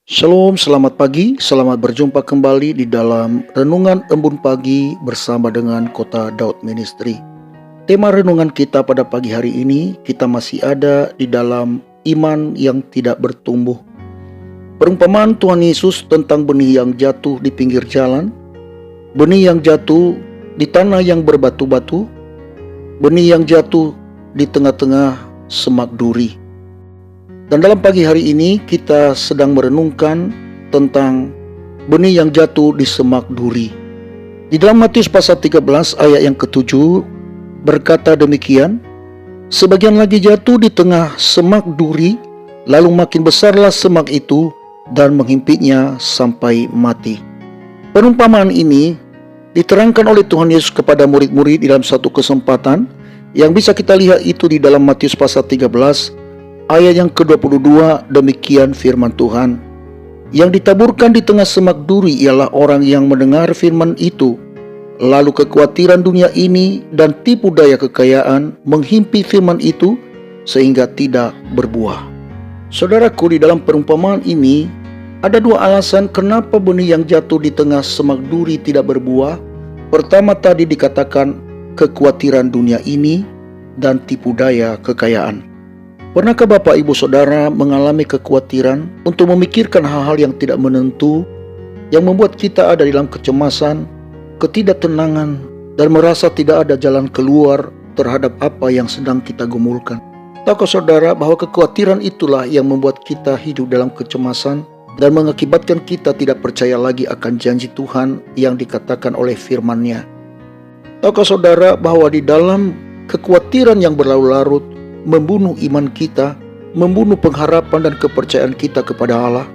Shalom, selamat pagi, selamat berjumpa kembali di dalam Renungan Embun Pagi bersama dengan Kota Daud Ministry. Tema renungan kita pada pagi hari ini, kita masih ada di dalam iman yang tidak bertumbuh. Perumpamaan Tuhan Yesus tentang benih yang jatuh di pinggir jalan, benih yang jatuh di tanah yang berbatu-batu, benih yang jatuh di tengah-tengah semak duri. Dan dalam pagi hari ini kita sedang merenungkan tentang benih yang jatuh di semak duri. Di dalam Matius pasal 13 ayat yang ke-7 berkata demikian, sebagian lagi jatuh di tengah semak duri, lalu makin besarlah semak itu dan menghimpitnya sampai mati. Perumpamaan ini diterangkan oleh Tuhan Yesus kepada murid-murid di dalam satu kesempatan yang bisa kita lihat itu di dalam Matius pasal 13 ayat yang ke-22. Demikian firman Tuhan. Yang ditaburkan di tengah semak duri ialah orang yang mendengar firman itu, lalu kekhawatiran dunia ini dan tipu daya kekayaan menghimpit firman itu sehingga tidak berbuah. Saudaraku, di dalam perumpamaan ini ada dua alasan kenapa benih yang jatuh di tengah semak duri tidak berbuah. Pertama tadi dikatakan kekhawatiran dunia ini dan tipu daya kekayaan. Pernahkah Bapak Ibu Saudara mengalami kekhawatiran untuk memikirkan hal-hal yang tidak menentu, yang membuat kita ada dalam kecemasan, ketidaktenangan, dan merasa tidak ada jalan keluar terhadap apa yang sedang kita gumulkan? Tahukah saudara bahwa kekhawatiran itulah yang membuat kita hidup dalam kecemasan dan mengakibatkan kita tidak percaya lagi akan janji Tuhan yang dikatakan oleh firman-Nya? Tahukah saudara bahwa di dalam kekhawatiran yang berlarut-larut membunuh iman kita, membunuh pengharapan dan kepercayaan kita kepada Allah.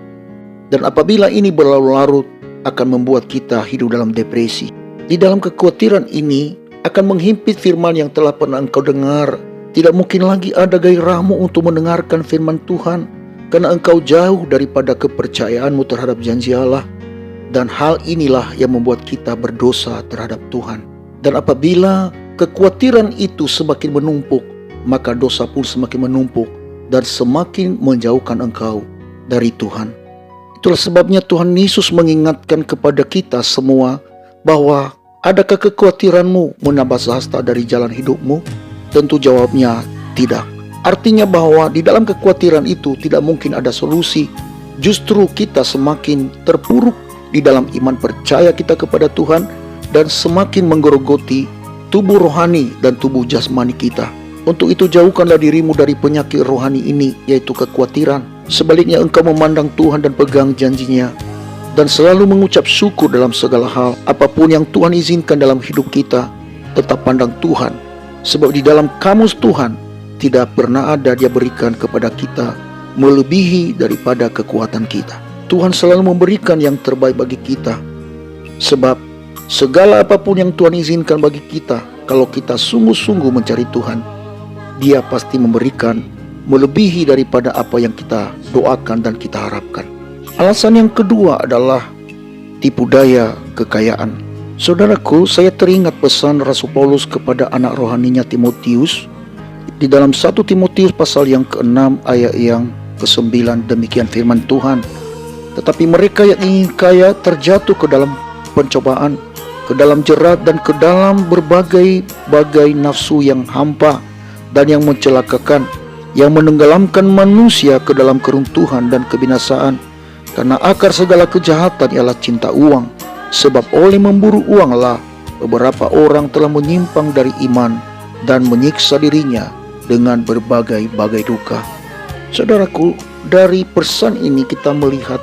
Dan apabila ini berlarut-larut akan membuat kita hidup dalam depresi. Di dalam kekhawatiran ini akan menghimpit firman yang telah pernah engkau dengar. Tidak mungkin lagi ada gairahmu untuk mendengarkan firman Tuhan, karena engkau jauh daripada kepercayaanmu terhadap janji Allah. Dan hal inilah yang membuat kita berdosa terhadap Tuhan. Dan apabila kekhawatiran itu semakin menumpuk, maka dosa pun semakin menumpuk dan semakin menjauhkan engkau dari Tuhan. Itulah sebabnya Tuhan Yesus mengingatkan kepada kita semua bahwa adakah kekhawatiranmu menambah sahasta dari jalan hidupmu? Tentu jawabnya tidak. Artinya bahwa di dalam kekhawatiran itu tidak mungkin ada solusi. Justru kita semakin terpuruk di dalam iman percaya kita kepada Tuhan dan semakin menggerogoti tubuh rohani dan tubuh jasmani kita. Untuk itu jauhkanlah dirimu dari penyakit rohani ini, yaitu kekhawatiran. Sebaliknya engkau memandang Tuhan dan pegang janjinya, dan selalu mengucap syukur dalam segala hal. Apapun yang Tuhan izinkan dalam hidup kita, tetap pandang Tuhan. Sebab di dalam kamus Tuhan tidak pernah ada Dia berikan kepada kita melebihi daripada kekuatan kita. Tuhan selalu memberikan yang terbaik bagi kita. Sebab segala apapun yang Tuhan izinkan bagi kita, kalau kita sungguh-sungguh mencari Tuhan, Dia pasti memberikan melebihi daripada apa yang kita doakan dan kita harapkan. Alasan yang kedua adalah tipu daya kekayaan. Saudaraku, saya teringat pesan Rasul Paulus kepada anak rohaninya Timotius di dalam 1 Timotius pasal yang ke-6 ayat yang ke-9. Demikian firman Tuhan. Tetapi mereka yang ingin kaya terjatuh ke dalam pencobaan, ke dalam jerat dan ke dalam berbagai-bagai nafsu yang hampa dan yang mencelakakan, yang menenggelamkan manusia ke dalam keruntuhan dan kebinasaan. Karena akar segala kejahatan ialah cinta uang. Sebab oleh memburu uanglah beberapa orang telah menyimpang dari iman dan menyiksa dirinya dengan berbagai-bagai duka. Saudaraku, dari pesan ini kita melihat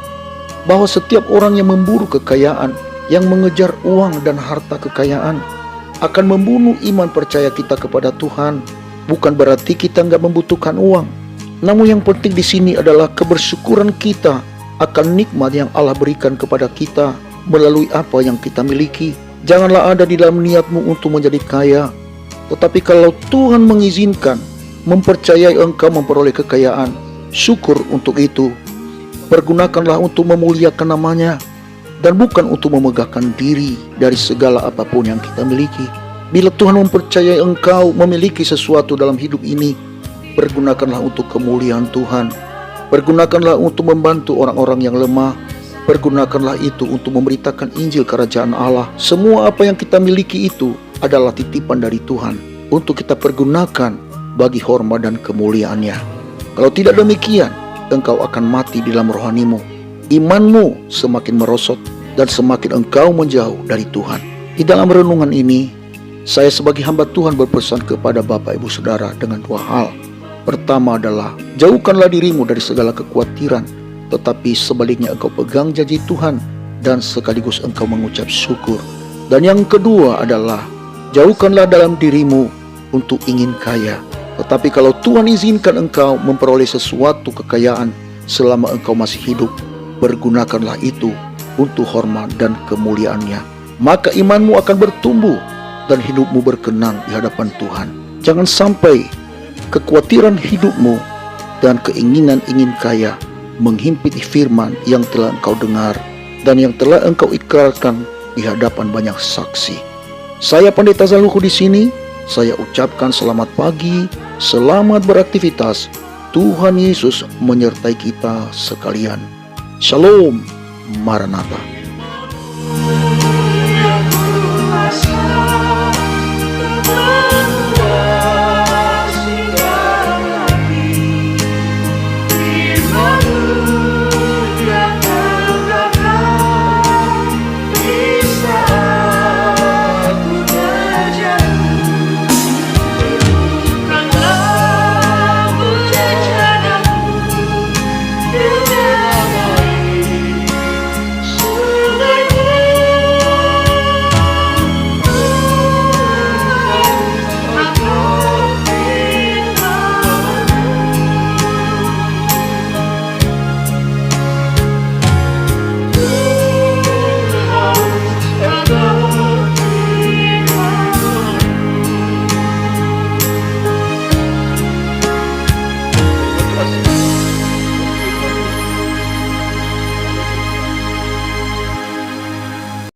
bahwa setiap orang yang memburu kekayaan, yang mengejar uang dan harta kekayaan, akan membunuh iman percaya kita kepada Tuhan. Bukan berarti kita nggak membutuhkan uang. Namun yang penting di sini adalah kebersyukuran kita akan nikmat yang Allah berikan kepada kita melalui apa yang kita miliki. Janganlah ada di dalam niatmu untuk menjadi kaya. Tetapi kalau Tuhan mengizinkan, mempercayai engkau memperoleh kekayaan, syukur untuk itu. Pergunakanlah untuk memuliakan namanya, dan bukan untuk memegahkan diri dari segala apapun yang kita miliki. Bila Tuhan mempercayai engkau memiliki sesuatu dalam hidup ini, pergunakanlah untuk kemuliaan Tuhan. Pergunakanlah untuk membantu orang-orang yang lemah. Pergunakanlah itu untuk memberitakan Injil Kerajaan Allah. Semua apa yang kita miliki itu adalah titipan dari Tuhan untuk kita pergunakan bagi hormat dan kemuliaan-Nya. Kalau tidak demikian, engkau akan mati di dalam rohanimu. Imanmu semakin merosot dan semakin engkau menjauh dari Tuhan. Di dalam renungan ini, saya sebagai hamba Tuhan berpesan kepada Bapak Ibu Saudara dengan dua hal. Pertama adalah, jauhkanlah dirimu dari segala kekhawatiran, tetapi sebaliknya engkau pegang janji Tuhan dan sekaligus engkau mengucap syukur. Dan yang kedua adalah, jauhkanlah dalam dirimu untuk ingin kaya. Tetapi kalau Tuhan izinkan engkau memperoleh sesuatu kekayaan selama engkau masih hidup, pergunakanlah itu untuk hormat dan kemuliaan-Nya. Maka imanmu akan bertumbuh dan hidupmu berkenan di hadapan Tuhan. Jangan sampai kekhawatiran hidupmu dan keinginan ingin kaya menghimpit firman yang telah engkau dengar dan yang telah engkau ikrarkan di hadapan banyak saksi. Saya Pendeta Zaluhu di sini. Saya ucapkan selamat pagi, selamat beraktivitas. Tuhan Yesus menyertai kita sekalian. Shalom, Maranatha.